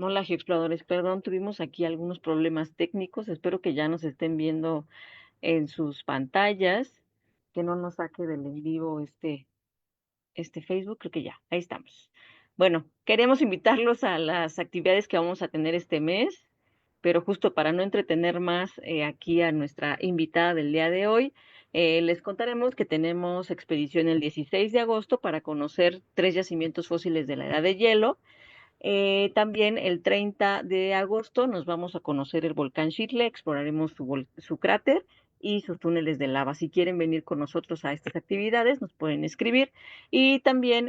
Hola, geoexploradores. Perdón, tuvimos aquí algunos problemas técnicos. Espero que ya nos estén viendo en sus pantallas, que no nos saque del en vivo este Facebook. Creo que ya, ahí estamos. Bueno, queremos invitarlos a las actividades que vamos a tener este mes, pero justo para no entretener más aquí a nuestra invitada del día de hoy, les contaremos que tenemos expedición el 16 de agosto para conocer 3 yacimientos fósiles de la Edad de Hielo. También el 30 de agosto nos vamos a conocer el volcán Xitle, exploraremos su cráter y sus túneles de lava. Si quieren venir con nosotros a estas actividades, nos pueden escribir. Y también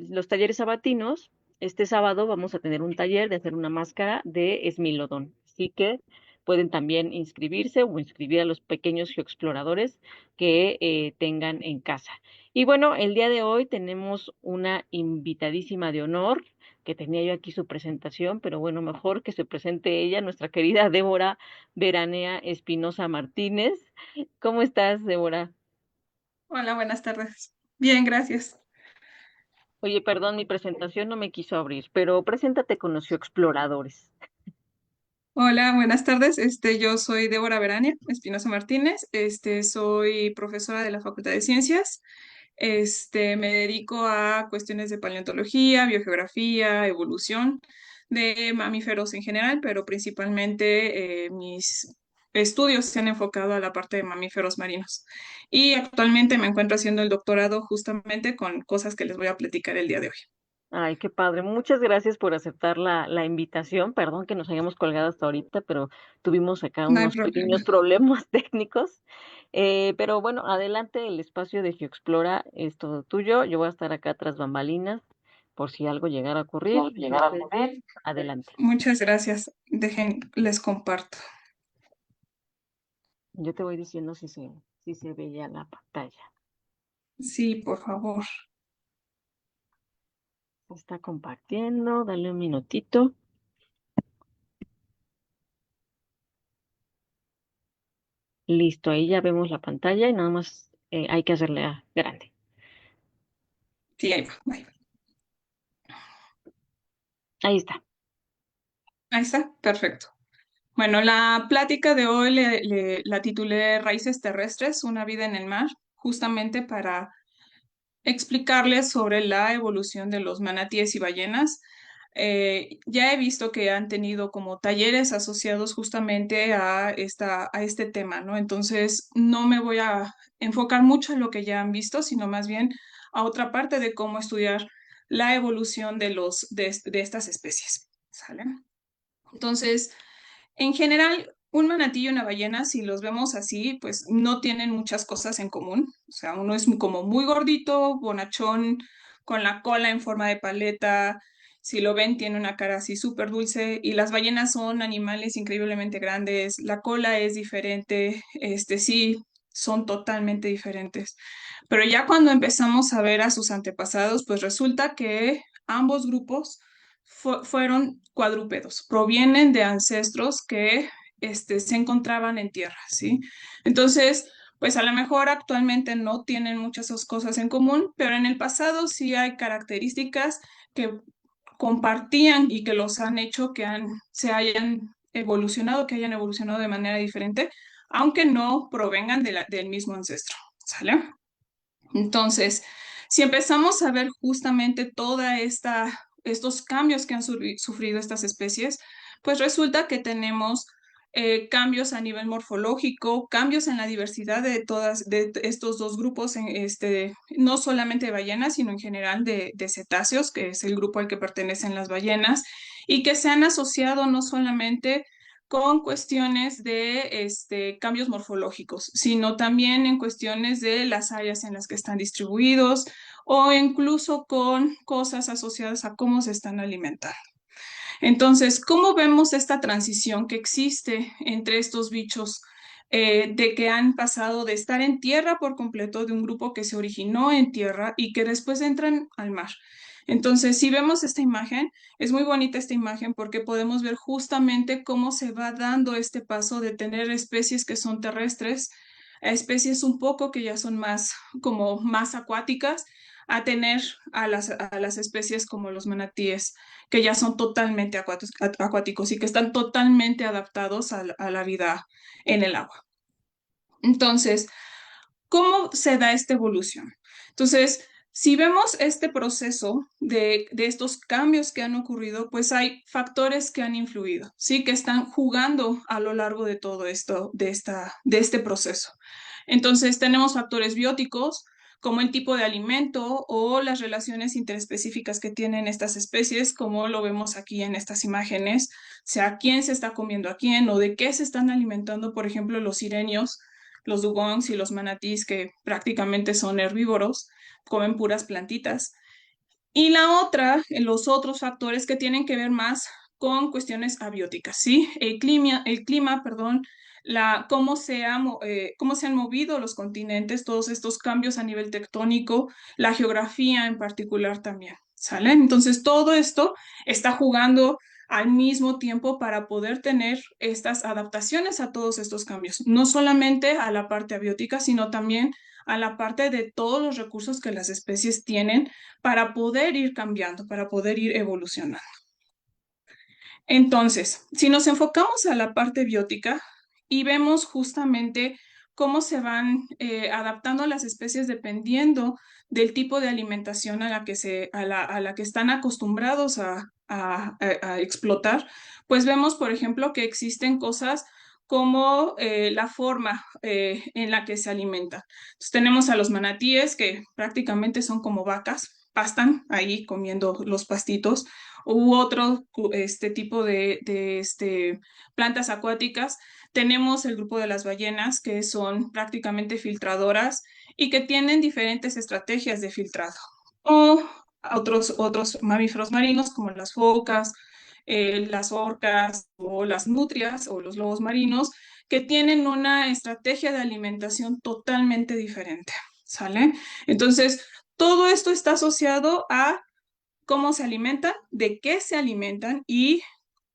los talleres sabatinos. Este sábado vamos a tener un taller de hacer una máscara de esmilodón. Así que pueden también inscribirse o inscribir a los pequeños geoexploradores que tengan en casa. Y bueno, el día de hoy tenemos una invitadísima de honor que tenía yo aquí su presentación, pero bueno, mejor que se presente ella, nuestra querida Débora Veranea Espinosa Martínez. ¿Cómo estás, Débora? Hola, buenas tardes. Bien, gracias. Oye, perdón, mi presentación no me quiso abrir, pero preséntate con los exploradores. Hola, buenas tardes. Yo soy Débora Verania Espinosa Martínez. Soy profesora de la Facultad de Ciencias. Me dedico a cuestiones de paleontología, biogeografía, evolución de mamíferos en general, pero principalmente mis estudios se han enfocado a la parte de mamíferos marinos. Y actualmente me encuentro haciendo el doctorado justamente con cosas que les voy a platicar el día de hoy. Ay, qué padre. Muchas gracias por aceptar la invitación. Perdón que nos hayamos colgado hasta ahorita, pero tuvimos acá No hay unos problema. pequeños problemas técnicos. Pero bueno, adelante, el espacio de GeoExplora es todo tuyo. Yo voy a estar acá tras bambalinas por si algo llegara a ocurrir. Entonces, adelante. Muchas gracias. Dejen, les comparto. Yo te voy diciendo si se ve ya la pantalla. Sí, por favor. Se está compartiendo, dale un minutito. Listo, ahí ya vemos la pantalla y nada más hay que hacerla grande. Sí, ahí va. Ahí va. Ahí está. Ahí está, perfecto. Bueno, la plática de hoy la titulé Raíces terrestres, una vida en el mar, justamente para explicarles sobre la evolución de los manatíes y ballenas. Ya he visto que han tenido como talleres asociados justamente a este tema, ¿no? Entonces, no me voy a enfocar mucho en lo que ya han visto, sino más bien a otra parte de cómo estudiar la evolución de estas especies, ¿sale? Entonces, en general, un manatí y una ballena, si los vemos así, pues no tienen muchas cosas en común. O sea, uno es como muy gordito, bonachón, con la cola en forma de paleta. Si lo ven, tiene una cara así súper dulce. Y las ballenas son animales increíblemente grandes. La cola es diferente. Sí, son totalmente diferentes. Pero ya cuando empezamos a ver a sus antepasados, pues resulta que ambos grupos fueron cuadrúpedos, provienen de ancestros que se encontraban en tierra, ¿sí? Entonces, pues a lo mejor actualmente no tienen muchas esas cosas en común, pero en el pasado sí hay características que compartían y que los han hecho se que hayan evolucionado de manera diferente, aunque no provengan del mismo ancestro, ¿sale? Entonces, si empezamos a ver justamente estos cambios que han sufrido estas especies, pues resulta que tenemos cambios a nivel morfológico, cambios en la diversidad de estos dos grupos, no solamente de ballenas, sino en general de cetáceos, que es el grupo al que pertenecen las ballenas, y que se han asociado no solamente con cuestiones de cambios morfológicos, sino también en cuestiones de las áreas en las que están distribuidos o incluso con cosas asociadas a cómo se están alimentando. Entonces, ¿cómo vemos esta transición que existe entre estos bichos de que han pasado de estar en tierra por completo, de un grupo que se originó en tierra y que después entran al mar? Entonces, si vemos esta imagen, es muy bonita esta imagen porque podemos ver justamente cómo se va dando este paso de tener especies que son terrestres a especies un poco que ya son más como más acuáticas, a tener a las especies como los manatíes, que ya son totalmente acuáticos y que están totalmente adaptados a la vida en el agua. Entonces, ¿cómo se da esta evolución? Entonces, si vemos este proceso de estos cambios que han ocurrido, pues hay factores que han influido, ¿sí? Que están jugando a lo largo de todo esto, de este proceso. Entonces, tenemos factores bióticos, como el tipo de alimento o las relaciones interespecíficas que tienen estas especies, como lo vemos aquí en estas imágenes, o sea, quién se está comiendo a quién o de qué se están alimentando, por ejemplo, los sirenios, los dugongs y los manatís, que prácticamente son herbívoros, comen puras plantitas. Y la otra, los otros factores que tienen que ver más con cuestiones abióticas, ¿sí? Perdón, cómo se han movido los continentes, todos estos cambios a nivel tectónico, la geografía en particular también, ¿sale? Entonces, todo esto está jugando al mismo tiempo para poder tener estas adaptaciones a todos estos cambios, no solamente a la parte abiótica, sino también a la parte de todos los recursos que las especies tienen para poder ir cambiando, para poder ir evolucionando. Entonces, si nos enfocamos a la parte biótica y vemos justamente cómo se van adaptando las especies dependiendo del tipo de alimentación a la que están acostumbrados a explotar, pues vemos, por ejemplo, que existen cosas como la forma en la que se alimentan. Entonces, tenemos a los manatíes que prácticamente son como vacas, pastan ahí comiendo los pastitos u otro tipo de plantas acuáticas. Tenemos el grupo de las ballenas, que son prácticamente filtradoras y que tienen diferentes estrategias de filtrado. O otros mamíferos marinos como las focas, las orcas o las nutrias o los lobos marinos, que tienen una estrategia de alimentación totalmente diferente. ¿Sale? Entonces, todo esto está asociado a cómo se alimentan, de qué se alimentan y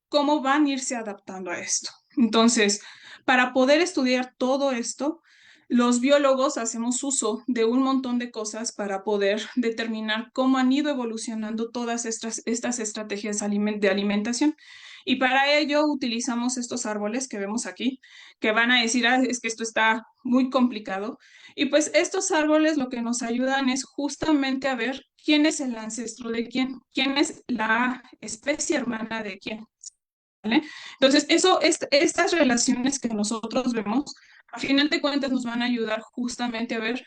cómo van a irse adaptando a esto. Entonces, para poder estudiar todo esto, los biólogos hacemos uso de un montón de cosas para poder determinar cómo han ido evolucionando todas estas estrategias de alimentación. Y para ello utilizamos estos árboles que vemos aquí, que van a decir, ah, es que esto está muy complicado. Y pues estos árboles lo que nos ayudan es justamente a ver quién es el ancestro de quién, quién es la especie hermana de quién. ¿Vale? Entonces, estas relaciones que nosotros vemos, a final de cuentas nos van a ayudar justamente a ver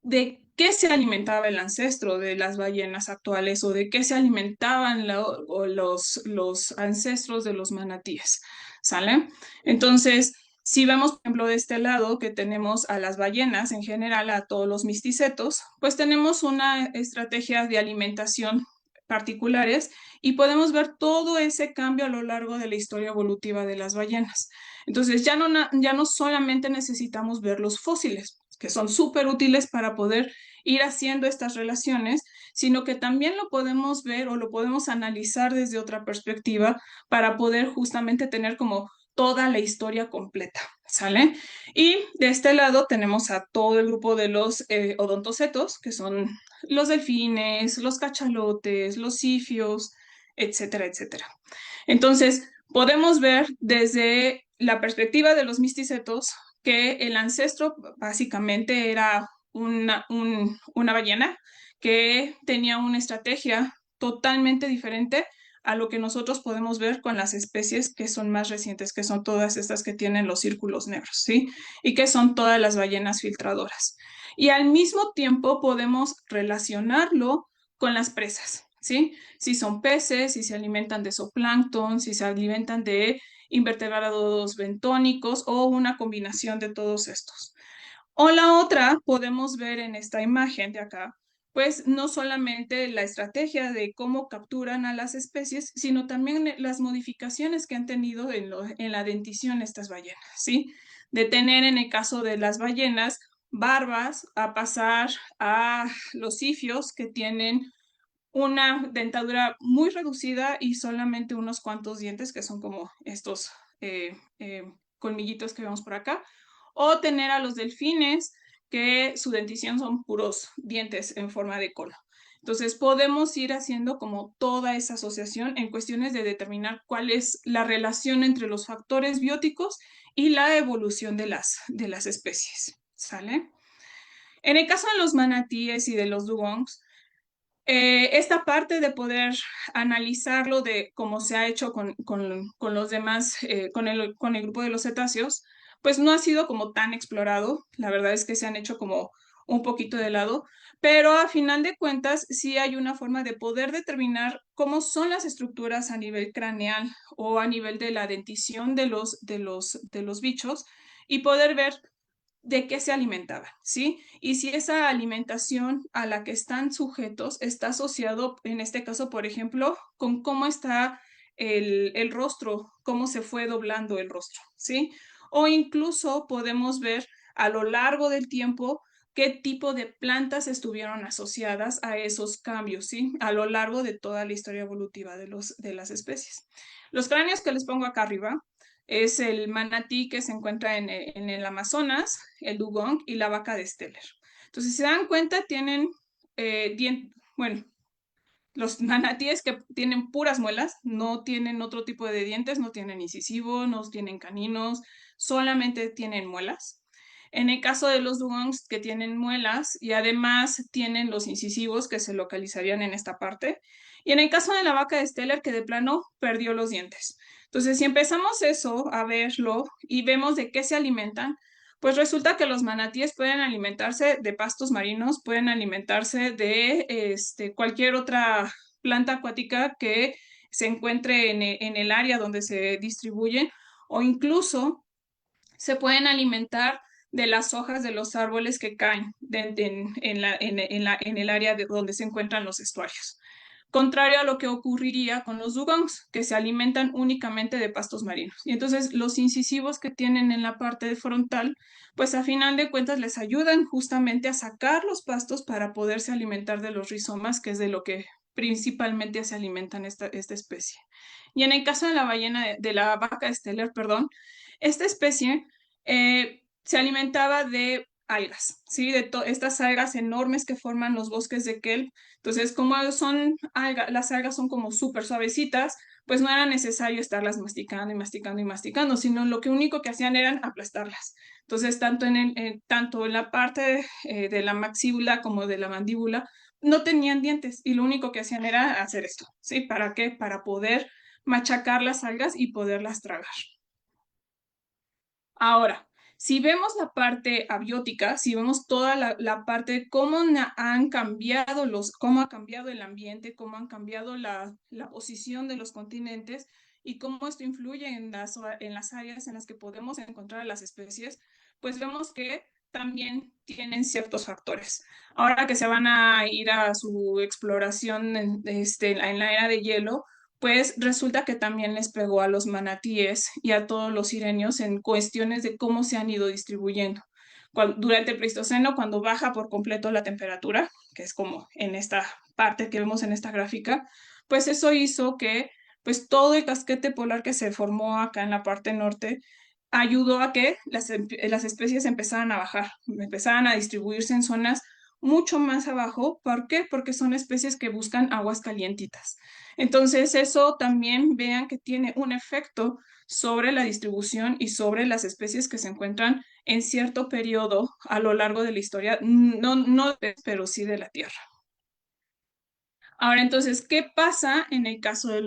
de qué se alimentaba el ancestro de las ballenas actuales o de qué se alimentaban los ancestros de los manatíes, ¿sale? Entonces, si vemos, por ejemplo, de este lado que tenemos a las ballenas en general, a todos los misticetos, pues tenemos una estrategia de alimentación particulares y podemos ver todo ese cambio a lo largo de la historia evolutiva de las ballenas. Entonces, ya no solamente necesitamos ver los fósiles, que son súper útiles para poder ir haciendo estas relaciones, sino que también lo podemos ver o lo podemos analizar desde otra perspectiva para poder justamente tener como toda la historia completa, ¿sale? Y de este lado tenemos a todo el grupo de los odontocetos, que son los delfines, los cachalotes, los sifios, etcétera, etcétera. Entonces, podemos ver desde la perspectiva de los misticetos que el ancestro básicamente era una ballena que tenía una estrategia totalmente diferente a lo que nosotros podemos ver con las especies que son más recientes, que son todas estas que tienen los círculos negros, ¿sí? Y que son todas las ballenas filtradoras. Y al mismo tiempo podemos relacionarlo con las presas, ¿sí? Si son peces, si se alimentan de zooplancton, si se alimentan de invertebrados bentónicos o una combinación de todos estos. O la otra, podemos ver en esta imagen de acá, pues no solamente la estrategia de cómo capturan a las especies, sino también las modificaciones que han tenido en la dentición estas ballenas, ¿sí? De tener en el caso de las ballenas barbas a pasar a los sifios que tienen una dentadura muy reducida y solamente unos cuantos dientes que son como estos colmillitos que vemos por acá, o tener a los delfines que su dentición son puros dientes en forma de cola. Entonces podemos ir haciendo como toda esa asociación en cuestiones de determinar cuál es la relación entre los factores bióticos y la evolución de las especies. ¿Sale? En el caso de los manatíes y de los dugongs, esta parte de poder analizarlo de cómo se ha hecho con los demás, con el grupo de los cetáceos, pues no ha sido como tan explorado. La verdad es que se han hecho como un poquito de lado, pero a final de cuentas sí hay una forma de poder determinar cómo son las estructuras a nivel craneal o a nivel de la dentición de los bichos y poder ver de qué se alimentaban, ¿sí? Y si esa alimentación a la que están sujetos está asociado, en este caso, por ejemplo, con cómo está el rostro, cómo se fue doblando el rostro, ¿sí? O incluso podemos ver a lo largo del tiempo qué tipo de plantas estuvieron asociadas a esos cambios, ¿sí? A lo largo de toda la historia evolutiva de las especies. Los cráneos que les pongo acá arriba es el manatí que se encuentra en el Amazonas, el dugong y la vaca de Steller. Entonces, si se dan cuenta, tienen, bueno, los manatíes que tienen puras muelas, no tienen otro tipo de dientes, no tienen incisivo, no tienen caninos, solamente tienen muelas. En el caso de los dugongs que tienen muelas y además tienen los incisivos que se localizarían en esta parte. Y en el caso de la vaca de Steller que de plano perdió los dientes. Entonces, si empezamos eso a verlo y vemos de qué se alimentan, pues resulta que los manatíes pueden alimentarse de pastos marinos, pueden alimentarse de cualquier otra planta acuática que se encuentre en el área donde se distribuyen o incluso se pueden alimentar de las hojas de los árboles que caen en el área de donde se encuentran los estuarios. Contrario a lo que ocurriría con los dugongs, que se alimentan únicamente de pastos marinos. Y entonces los incisivos que tienen en la parte frontal, pues a final de cuentas les ayudan justamente a sacar los pastos para poderse alimentar de los rizomas, que es de lo que principalmente se alimentan esta especie. Y en el caso de la ballena, de la vaca estelar, perdón, esta especie se alimentaba de algas, ¿sí? De estas algas enormes que forman los bosques de kelp. Entonces, como son las algas son como súper suavecitas, pues no era necesario estarlas masticando y masticando y masticando, sino lo que único que hacían eran aplastarlas. Entonces, tanto en la parte de la maxíbula como de la mandíbula, no tenían dientes y lo único que hacían era hacer esto, ¿sí? ¿Para qué? Para poder machacar las algas y poderlas tragar. Ahora, si vemos la parte abiótica, si vemos toda la parte de cómo han cambiado cómo ha cambiado el ambiente, cómo han cambiado la posición de los continentes y cómo esto influye en las áreas en las que podemos encontrar a las especies, pues vemos que también tienen ciertos factores. Ahora que se van a ir a su exploración en la era de hielo, pues resulta que también les pegó a los manatíes y a todos los sirenios en cuestiones de cómo se han ido distribuyendo. Durante el Pleistoceno, cuando baja por completo la temperatura, que es como en esta parte que vemos en esta gráfica, pues eso hizo que pues todo el casquete polar que se formó acá en la parte norte ayudó a que las especies empezaran a bajar, empezaran a distribuirse en zonas mucho más abajo. ¿Por qué? Porque son especies que buscan aguas calientitas. Entonces, eso también vean que tiene un efecto sobre la distribución y sobre las especies que se encuentran en cierto periodo a lo largo de la historia, no, pero sí de la Tierra. Ahora, entonces, ¿qué pasa en el caso de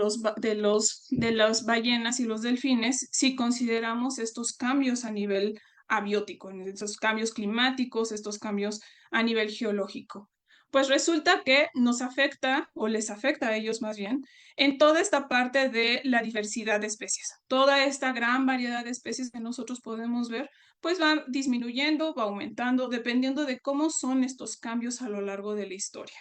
las ballenas y los delfines si consideramos estos cambios a nivel abiótico, estos cambios climáticos, estos cambios a nivel geológico? Pues resulta que nos afecta, o les afecta a ellos más bien, en toda esta parte de la diversidad de especies. Toda esta gran variedad de especies que nosotros podemos ver, pues va disminuyendo, va aumentando, dependiendo de cómo son estos cambios a lo largo de la historia.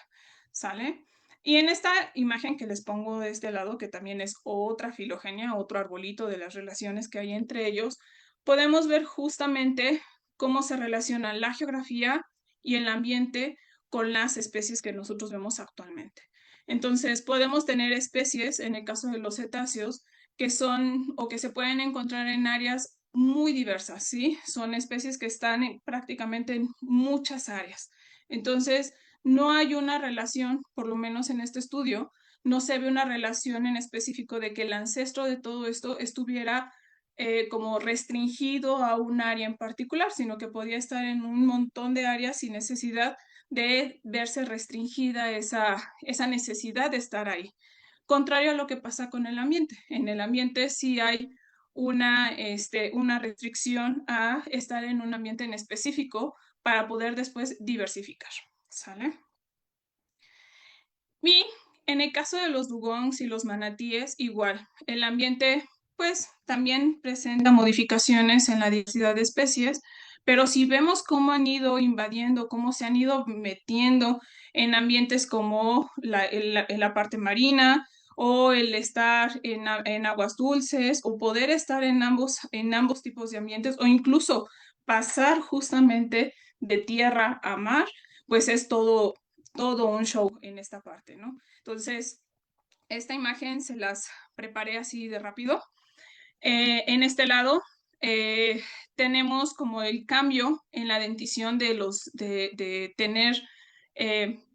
¿Sale? Y en esta imagen que les pongo de este lado, que también es otra filogenia, otro arbolito de las relaciones que hay entre ellos, podemos ver justamente cómo se relaciona la geografía y el ambiente con las especies que nosotros vemos actualmente. Entonces, podemos tener especies, en el caso de los cetáceos, que son o que se pueden encontrar en áreas muy diversas, ¿sí? Son especies que están prácticamente en muchas áreas. Entonces, no hay una relación, por lo menos en este estudio, no se ve una relación en específico de que el ancestro de todo esto estuviera como restringido a un área en particular, sino que podía estar en un montón de áreas sin necesidad de verse restringida esa necesidad de estar ahí. Contrario a lo que pasa con el ambiente. En el ambiente sí hay una restricción a estar en un ambiente en específico para poder después diversificar, ¿sale? Y en el caso de los dugongs y los manatíes, igual, el ambiente pues también presenta modificaciones en la diversidad de especies, pero si vemos cómo han ido invadiendo, cómo se han ido metiendo en ambientes como la parte marina o el estar en aguas dulces o poder estar en ambos tipos de ambientes o incluso pasar justamente de tierra a mar, pues es todo un show en esta parte, ¿no? Entonces, esta imagen se las preparé así de rápido. En este lado tenemos como el cambio en la dentición de tener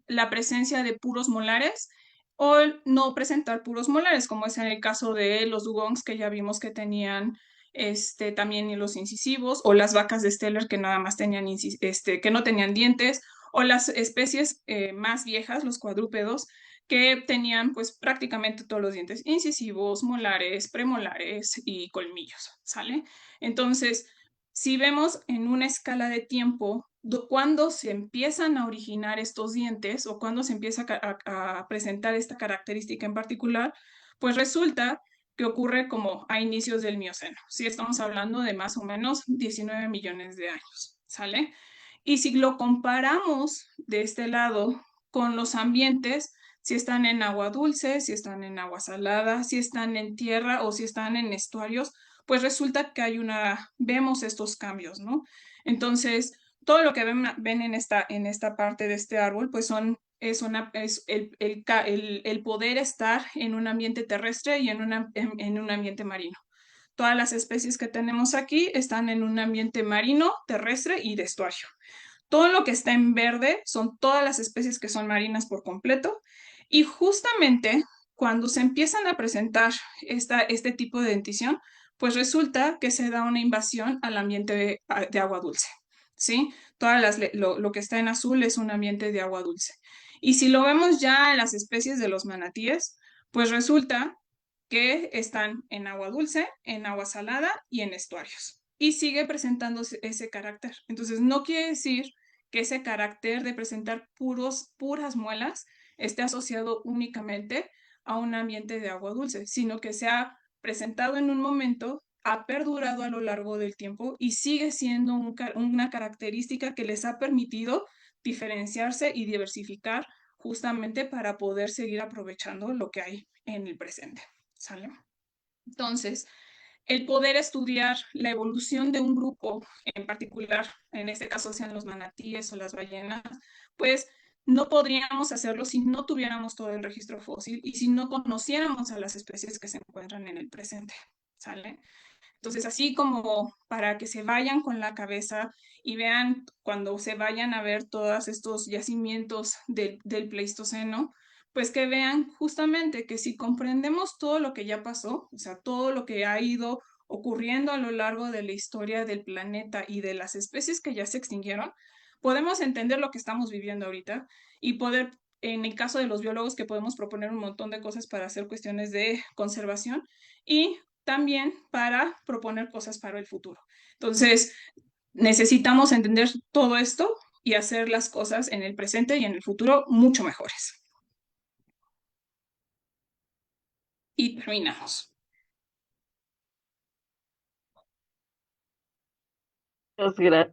la presencia de puros molares o no presentar puros molares, como es en el caso de los dugongs que ya vimos que tenían también los incisivos, o las vacas de Steller que nada más tenían, que no tenían dientes, o las especies más viejas, los cuadrúpedos, que tenían pues prácticamente todos los dientes incisivos, molares, premolares y colmillos, ¿sale? Entonces, si vemos en una escala de tiempo cuando se empiezan a originar estos dientes o cuando se empieza a presentar esta característica en particular, pues resulta que ocurre como a inicios del Mioceno. Si estamos hablando de más o menos 19 millones de años, ¿sale? Y si lo comparamos de este lado con los ambientes, si están en agua dulce, si están en agua salada, si están en tierra o si están en estuarios, pues resulta que vemos estos cambios, ¿no? Entonces, todo lo que ven en esta parte de este árbol, pues es el poder estar en un ambiente terrestre y en un ambiente marino. Todas las especies que tenemos aquí están en un ambiente marino, terrestre y de estuario. Todo lo que está en verde son todas las especies que son marinas por completo y justamente cuando se empiezan a presentar este tipo de dentición, pues resulta que se da una invasión al ambiente de agua dulce, ¿sí? Lo que está en azul es un ambiente de agua dulce. Y si lo vemos ya en las especies de los manatíes, pues resulta que están en agua dulce, en agua salada y en estuarios. Y sigue presentando ese carácter. Entonces, no quiere decir que ese carácter de presentar puras muelas esté asociado únicamente a un ambiente de agua dulce, sino que se ha presentado en un momento, ha perdurado a lo largo del tiempo y sigue siendo una característica que les ha permitido diferenciarse y diversificar justamente para poder seguir aprovechando lo que hay en el presente. ¿Sale? Entonces, el poder estudiar la evolución de un grupo en particular, en este caso sean los manatíes o las ballenas, pues no podríamos hacerlo si no tuviéramos todo el registro fósil y si no conociéramos a las especies que se encuentran en el presente. ¿Sale? Entonces, así como para que se vayan con la cabeza y vean cuando se vayan a ver todos estos yacimientos del Pleistoceno, pues que vean justamente que si comprendemos todo lo que ya pasó, o sea, todo lo que ha ido ocurriendo a lo largo de la historia del planeta y de las especies que ya se extinguieron, podemos entender lo que estamos viviendo ahorita y poder, en el caso de los biólogos, que podemos proponer un montón de cosas para hacer cuestiones de conservación y también para proponer cosas para el futuro. Entonces, necesitamos entender todo esto y hacer las cosas en el presente y en el futuro mucho mejores. Y terminamos.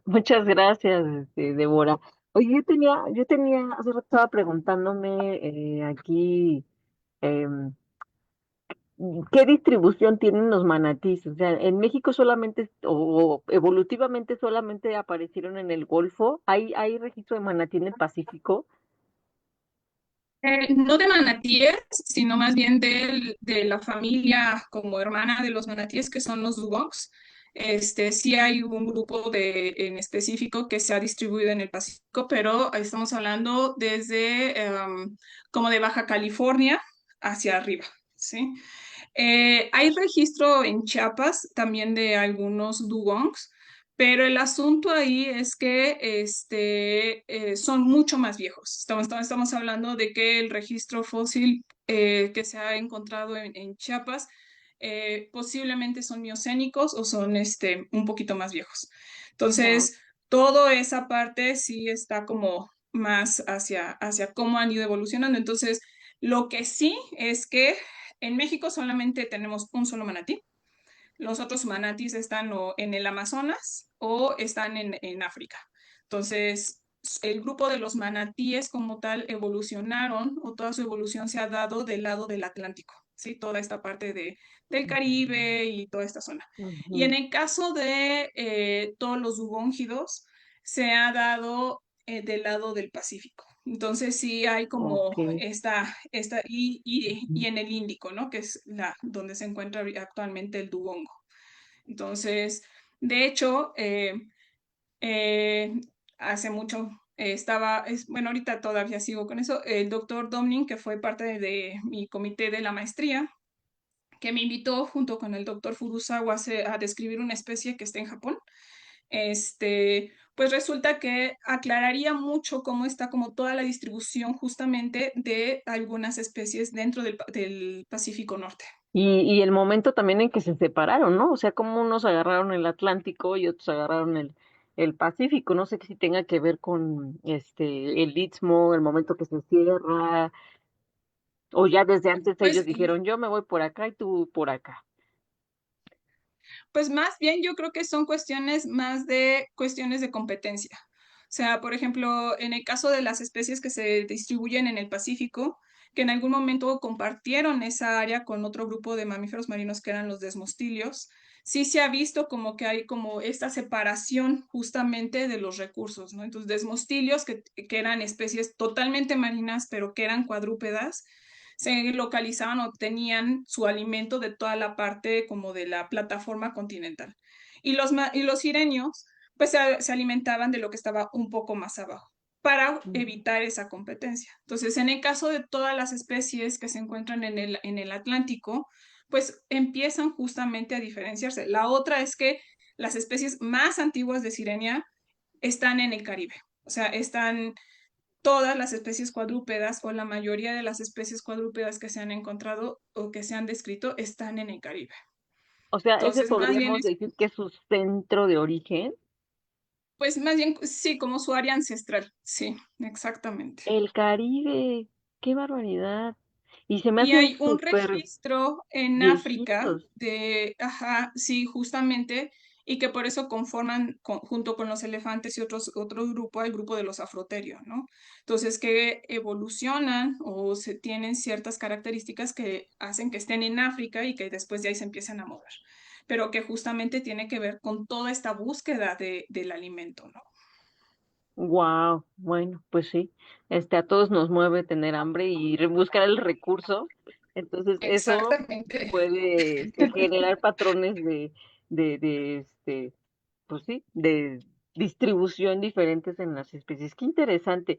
Muchas gracias, Débora. Oye, hace rato estaba preguntándome aquí, em, ¿qué distribución tienen los manatís? O sea, en México solamente, o evolutivamente solamente aparecieron en el Golfo. ¿Hay registro de manatí en el Pacífico? No de manatíes, sino más bien de la familia como hermana de los manatíes, que son los dugongs. Sí hay un grupo en específico que se ha distribuido en el Pacífico, pero estamos hablando desde como de Baja California hacia arriba, ¿sí? Hay registro en Chiapas también de algunos dugongs, pero el asunto ahí es que son mucho más viejos. Estamos hablando de que el registro fósil que se ha encontrado en Chiapas posiblemente son miocénicos o son un poquito más viejos. Wow. Entonces, toda esa parte sí está como más hacia cómo han ido evolucionando. Entonces, lo que sí es que en México solamente tenemos un solo manatí. Los otros manatis están o en el Amazonas o están en África. Entonces, el grupo de los manatíes como tal evolucionaron o toda su evolución se ha dado del lado del Atlántico, ¿sí? Toda esta parte del Caribe y toda esta zona. Y en Ujú. el caso de todos los dugóngidos, se ha dado del lado del Pacífico. Entonces sí hay como Ok. y en el Índico, ¿no? Que es donde se encuentra actualmente el dugongo. Entonces, de hecho, eh, hace mucho bueno, ahorita todavía sigo con eso, el doctor Domnin, que fue parte de mi comité de la maestría, que me invitó junto con el doctor Furusawa a describir una especie que está en Japón, pues resulta que aclararía mucho cómo está como toda la distribución justamente de algunas especies dentro del Pacífico Norte. Y el momento también en que se separaron, ¿no? O sea, como unos agarraron el Atlántico y otros agarraron el Pacífico. No sé si tenga que ver con el Istmo, el momento que se cierra, o ya desde antes ellos Pues dijeron, yo me voy por acá y tú por acá. Pues más bien yo creo que son cuestiones más de cuestiones de competencia. O sea, por ejemplo, en el caso de las especies que se distribuyen en el Pacífico, que en algún momento compartieron esa área con otro grupo de mamíferos marinos que eran los desmostilios, sí se ha visto como que hay como esta separación justamente de los recursos, ¿no? Entonces, desmostilios que eran especies totalmente marinas, pero que eran cuadrúpedas, se localizaban o tenían su alimento de toda la parte como de la plataforma continental. Y los sirenios pues se alimentaban de lo que estaba un poco más abajo para evitar esa competencia. Entonces, en el caso de todas las especies que se encuentran en el Atlántico, pues empiezan justamente a diferenciarse. La otra es que las especies más antiguas de sirenia están en el Caribe, o sea, están todas las especies cuadrúpedas o la mayoría de las especies cuadrúpedas que se han encontrado o que se han descrito están en el Caribe. O sea, ese Entonces, más bien podríamos decir que es su centro de origen. pues más bien, sí, como su área ancestral, sí, exactamente. El Caribe, qué barbaridad. Y se me Y hacen hay un súper registro en África viejitos. ajá, sí, justamente, y que por eso conforman, junto con los elefantes y otro grupo, el grupo de los afroterios, ¿no? Entonces, que evolucionan o se tienen ciertas características que hacen que estén en África y que después de ahí se empiezan a mover, pero que justamente tiene que ver con toda esta búsqueda del alimento, ¿no? Wow, bueno, pues sí, a todos nos mueve tener hambre y buscar el recurso. Entonces, eso Exactamente. puede generar patrones de pues sí, de distribución diferentes en las especies. Qué interesante.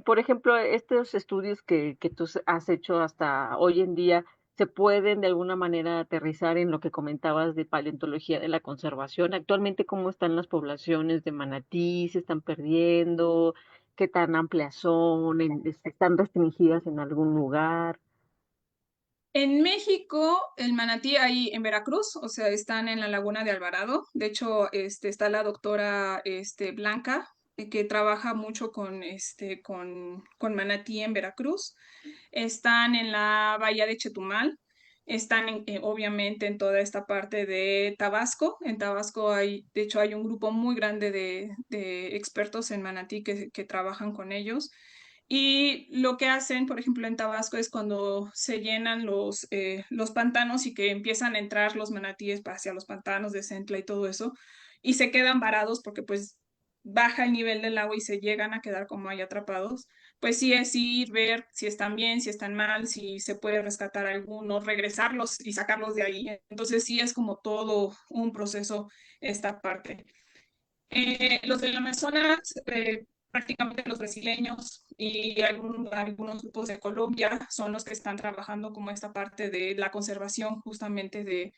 Por ejemplo, estos estudios que tú has hecho hasta hoy en día, ¿se pueden de alguna manera aterrizar en lo que comentabas de paleontología de la conservación? Actualmente, ¿cómo están las poblaciones de manatí? ¿Se están perdiendo? ¿Qué tan amplias son? ¿Están restringidas en algún lugar? En México, el manatí ahí en Veracruz, o sea, están en la laguna de Alvarado. De hecho, está la doctora Blanca, que trabaja mucho con manatí en Veracruz. Están en la bahía de Chetumal. Están obviamente en toda esta parte de Tabasco. En Tabasco de hecho, hay un grupo muy grande de expertos en manatí que trabajan con ellos. Y lo que hacen, por ejemplo, en Tabasco es cuando se llenan los pantanos y que empiezan a entrar los manatíes hacia los pantanos de Centla y todo eso, y se quedan varados porque pues baja el nivel del agua y se llegan a quedar como ahí atrapados, pues sí es ir, ver si están bien, si están mal, si se puede rescatar algunos, regresarlos y sacarlos de ahí. Entonces sí es como todo un proceso esta parte. Los del Amazonas, prácticamente los brasileños y algunos grupos de Colombia son los que están trabajando como esta parte de la conservación justamente de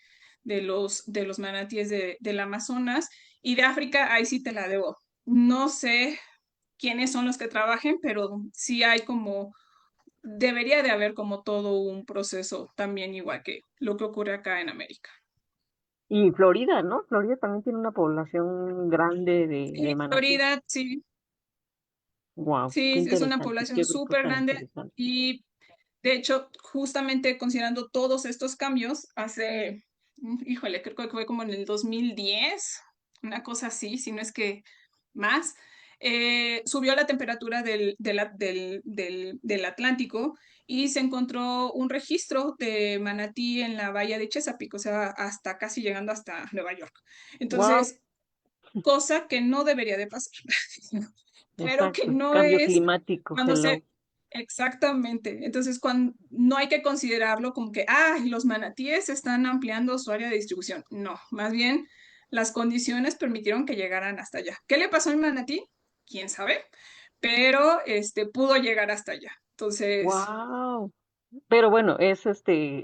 los manatíes del Amazonas. Y de África, ahí sí te la debo. No sé quiénes son los que trabajen, pero sí hay como, debería de haber como todo un proceso también igual que lo que ocurre acá en América. Y Florida, ¿no? Florida también tiene una población grande de manatí. Florida, sí, Wow, qué sí, es una interesante, población qué grupos súper tan grande interesantes. y de hecho, justamente considerando todos estos cambios, hace, híjole, creo que fue como en el 2010, una cosa así, si no es que más, subió la temperatura del Atlántico y se encontró un registro de manatí en la bahía de Chesapeake, o sea, hasta casi llegando hasta Nueva York. Wow, Entonces, cosa que no debería de pasar, pero que exacto, no cambio es climático, cuando hello. se... Exactamente. Entonces, cuando, no hay que considerarlo como que, los manatíes están ampliando su área de distribución. No, más bien las condiciones permitieron que llegaran hasta allá. ¿Qué le pasó al manatí? ¿Quién sabe? Pero pudo llegar hasta allá. Entonces, Wow. Pero bueno, es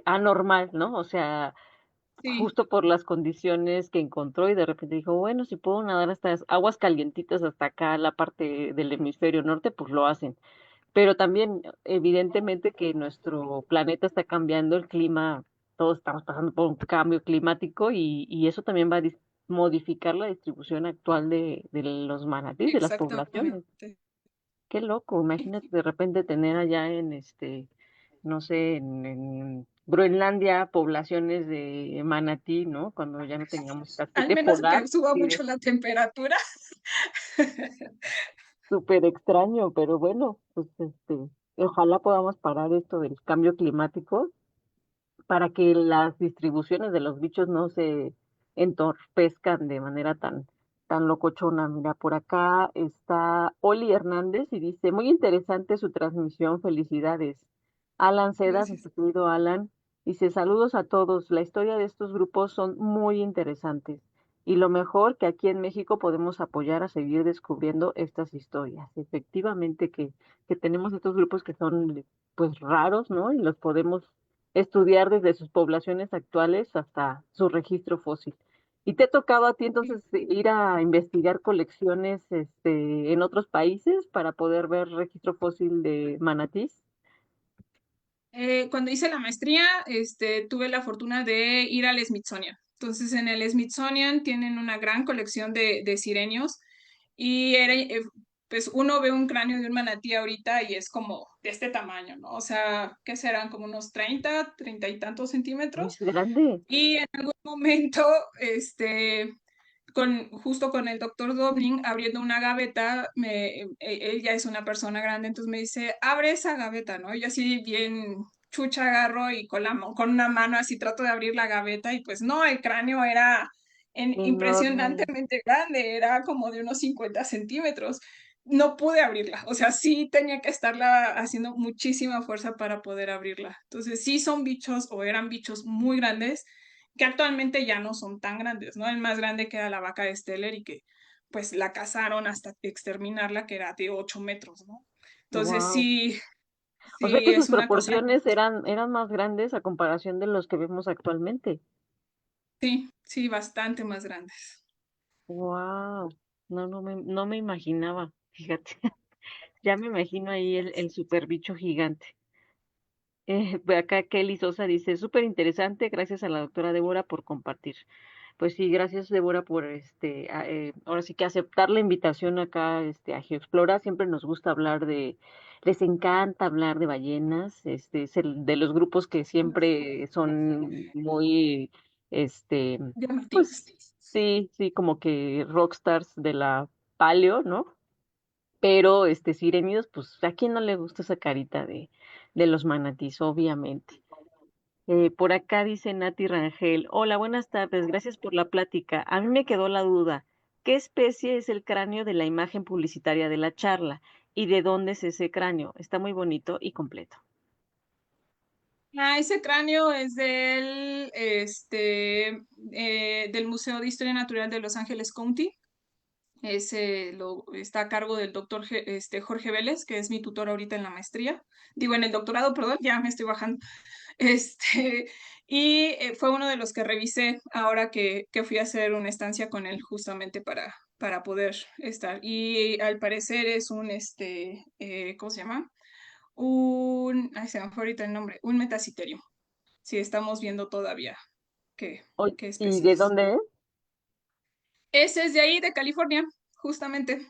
anormal, ¿no? O sea, sí, justo por las condiciones que encontró y de repente dijo, bueno, si puedo nadar hasta aguas calientitas hasta acá, la parte del hemisferio norte, pues lo hacen. Pero también, evidentemente, que nuestro planeta está cambiando, el clima, todos estamos pasando por un cambio climático y eso también va a modificar la distribución actual de los manatíes, de las poblaciones. exactamente. Qué loco, imagínate de repente tener allá en no sé, en Groenlandia poblaciones de manatí, ¿no? Cuando ya no tengamos Al casquete menos polar, que suba sí, mucho la temperatura. súper extraño, pero bueno, pues ojalá podamos parar esto del cambio climático para que las distribuciones de los bichos no se entorpezcan de manera tan locochona. Mira, por acá está Oli Hernández y dice, muy interesante su transmisión, felicidades. Alan Seda, Gracias. nuestro querido Alan, dice, saludos a todos. La historia de estos grupos son muy interesantes y lo mejor que aquí en México podemos apoyar a seguir descubriendo estas historias. Efectivamente que tenemos estos grupos que son pues raros, ¿no? Y los podemos estudiar desde sus poblaciones actuales hasta su registro fósil. ¿Y te ha tocado a ti entonces ir a investigar colecciones en otros países para poder ver registro fósil de manatís? Cuando hice la maestría, tuve la fortuna de ir al Smithsonian. Entonces, en el Smithsonian tienen una gran colección de sirenios y pues uno ve un cráneo de un manatí ahorita y es como de este tamaño, ¿no? O sea, ¿qué serán? Como unos 30 y tantos Uy, es centímetros. grande, Y en algún momento, justo con el doctor Dobling abriendo una gaveta, él ya es una persona grande, entonces me dice, abre esa gaveta, ¿no? Y yo así bien chucha agarro y con una mano así trato de abrir la gaveta y pues no, el cráneo era enorme. impresionantemente grande, era como de unos 50 centímetros. No pude abrirla, o sea, sí tenía que estarla haciendo muchísima fuerza para poder abrirla. Entonces, sí son bichos o eran bichos muy grandes que actualmente ya no son tan grandes, ¿no? El más grande que era la vaca de Steller y que pues la cazaron hasta exterminarla, que era de 8 metros, ¿no? Entonces Wow. sí, O sea sí, que sus es una cosa, proporciones eran más grandes a comparación de los que vemos actualmente. sí, sí, bastante más grandes. Wow. No me imaginaba, fíjate. Ya me imagino ahí el super bicho gigante. Ve acá Kelly Sosa dice, súper interesante, gracias a la doctora Débora por compartir. Pues sí, gracias Débora por ahora sí que aceptar la invitación acá a Geoexplora. Siempre nos gusta hablar les encanta hablar de ballenas, es de los grupos que siempre son muy, este, Llamativos. pues sí, sí, como que rockstars de la paleo, ¿no? Pero Sirenidos, pues a quién no le gusta esa carita de los manatís, obviamente. Por acá dice Nati Rangel, hola, buenas tardes, gracias por la plática. A mí me quedó la duda, ¿qué especie es el cráneo de la imagen publicitaria de la charla? y de dónde es ese cráneo. Está muy bonito y completo. Ah, ese cráneo es del Museo de Historia Natural de Los Ángeles County. Está a cargo del doctor Jorge Vélez, que es mi tutor ahorita en la maestría. Digo, en el doctorado, perdón, ya me estoy bajando. Este, fue uno de los que revisé ahora que fui a hacer una estancia con él justamente para poder estar. Y al parecer es ¿cómo se llama? Ay, se me fue ahorita el nombre, un metaciterio. Sí, estamos viendo todavía qué, qué ¿Y especie de es. dónde es? Ese es de ahí, de California, justamente.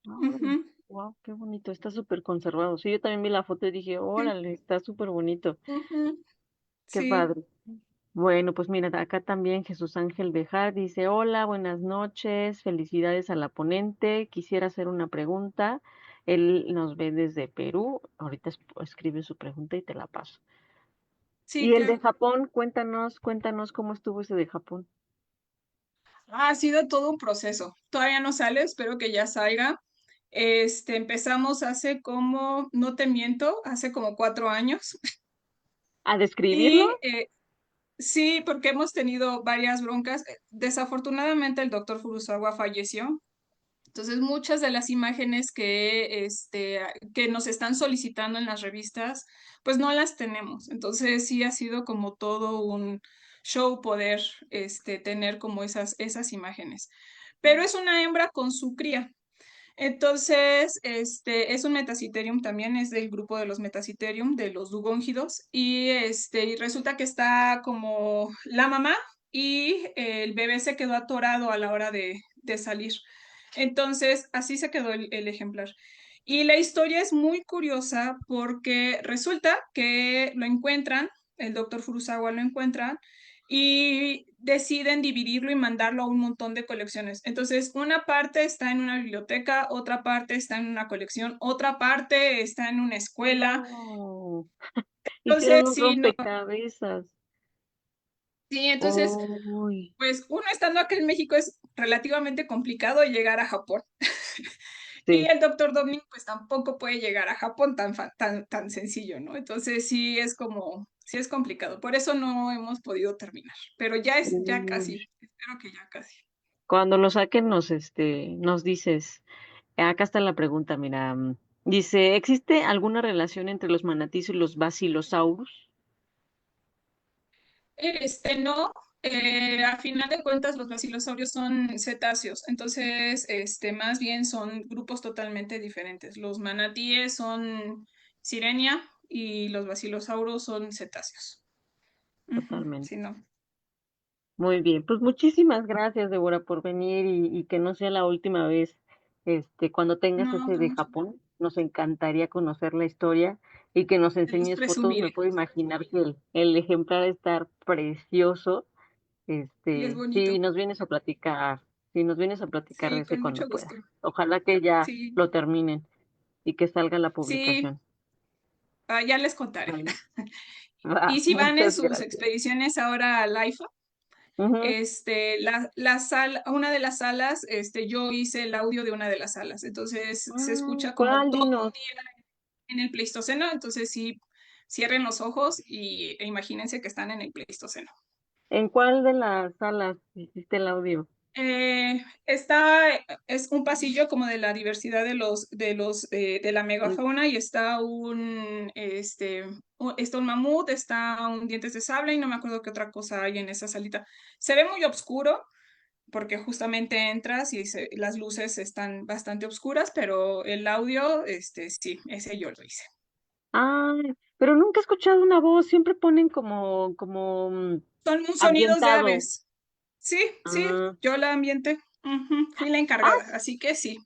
Ah, órale. Ujú, Wow, qué bonito, está súper conservado. Sí, yo también vi la foto y dije, sí, órale, está súper bonito. ujú, Qué sí, padre. Bueno, pues mira, acá también Jesús Ángel Bejar dice, hola, buenas noches, felicidades a la ponente. Quisiera hacer una pregunta. Él nos ve desde Perú. Ahorita escribe su pregunta y te la paso. sí, Y el de claro. Japón, cuéntanos cómo estuvo ese de Japón. Ha sido todo un proceso. Todavía no sale, espero que ya salga. Empezamos hace como, no te miento, hace como 4 años. ¿A describirlo? Y sí, porque hemos tenido varias broncas. Desafortunadamente el doctor Furusawa falleció. Entonces, muchas de las imágenes que nos están solicitando en las revistas, pues no las tenemos. Entonces, sí ha sido como todo un show poder tener como esas imágenes. Pero es una hembra con su cría. Entonces, es un Metaciterium también, es del grupo de los Metaciterium, de los dugóngidos, y resulta que está como la mamá y el bebé se quedó atorado a la hora de salir. Entonces, así se quedó el ejemplar. Y la historia es muy curiosa porque resulta que lo encuentran, el doctor Furusawa lo encuentra y deciden dividirlo y mandarlo a un montón de colecciones. Entonces, una parte está en una biblioteca, otra parte está en una colección, otra parte está en una escuela. No, hicieron Entonces, un sí, no, rompecabezas. sí, entonces, Uy, pues uno estando acá en México es relativamente complicado llegar a Japón. Y sí. el doctor Dominic, pues tampoco puede llegar a Japón tan sencillo, ¿no? Entonces sí es como, sí es complicado. Por eso no hemos podido terminar. Pero ya Uy. casi, espero que ya casi. Cuando lo saquen nos dices. Acá está la pregunta, mira. Dice, ¿existe alguna relación entre los manatís y los basilosaurus? No, a final de cuentas los basilosaurios son cetáceos, entonces más bien son grupos totalmente diferentes. Los manatíes son sirenia y los basilosaurus son cetáceos. Ujú, sí, Totalmente. no. Muy bien, pues muchísimas gracias, Débora, por venir y que no sea la última vez. Cuando tengas No, ese con de mucho. Japón, nos encantaría conocer la historia y que nos Les enseñes fotos. Me presumiré. puedo imaginar que el ejemplar estar precioso. Y es Sí, bonito. nos vienes a platicar, sí, nos vienes a platicar de Sí, ese con cuando mucho puedas. gusto. Ojalá que ya Sí, lo terminen y que salga la sí, publicación. ya les contaré. Vale. Y Va, si van en muchas sus gracias. expediciones ahora al AIFA, Ujú. una de las salas, yo hice el audio de una de las salas, entonces se escucha como ¿Cuál? todo un Dinos. día en el Pleistoceno, entonces sí, cierren los ojos e imagínense que están en el Pleistoceno. ¿En cuál de las salas hiciste el audio? Es un pasillo como de la diversidad de la Mm, megafauna y está un mamut, está un dientes de sable y no me acuerdo qué otra cosa hay en esa salita. Se ve muy oscuro porque justamente entras y las luces están bastante oscuras, pero el audio, sí, ese yo lo hice. Ay, pero nunca he escuchado una voz, siempre ponen como Son sonidos de ambientado. aves. Sí, sí, Ah, yo la ambienté. Ujú, fui la ah, encargada, así que sí,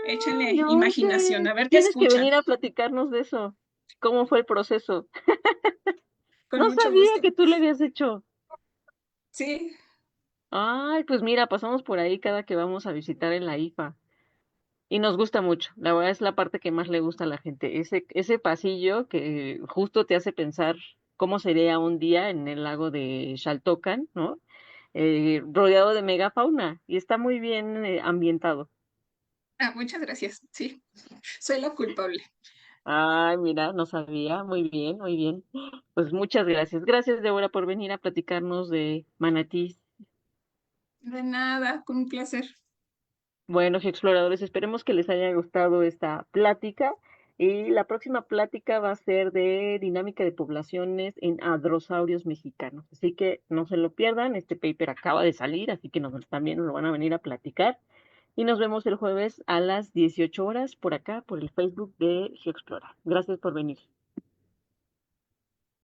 échenle imaginación, oye, a ver qué tienes que escuchan. venir a platicarnos de eso. ¿Cómo fue el proceso? Con No mucho sabía gusto. que tú lo habías hecho. Sí, Ay, pues mira, pasamos por ahí cada que vamos a visitar en la IFA. Y nos gusta mucho. La verdad es la parte que más le gusta a la gente. Ese pasillo que justo te hace pensar cómo sería un día en el lago de Xaltocan, ¿no? Rodeado de megafauna. Y está muy bien ambientado. Ah, muchas gracias. Sí, soy la culpable. Ay, mira, no sabía. Muy bien, muy bien. Pues muchas gracias. Gracias, Débora, por venir a platicarnos de manatís. De nada, con un placer. Bueno, exploradores, esperemos que les haya gustado esta plática. Y la próxima plática va a ser de dinámica de poblaciones en hadrosaurios mexicanos. Así que no se lo pierdan. Este paper acaba de salir, así que también nos lo van a venir a platicar. Y nos vemos el jueves a las 18 horas por acá, por el Facebook de GeoExplora. Gracias por venir.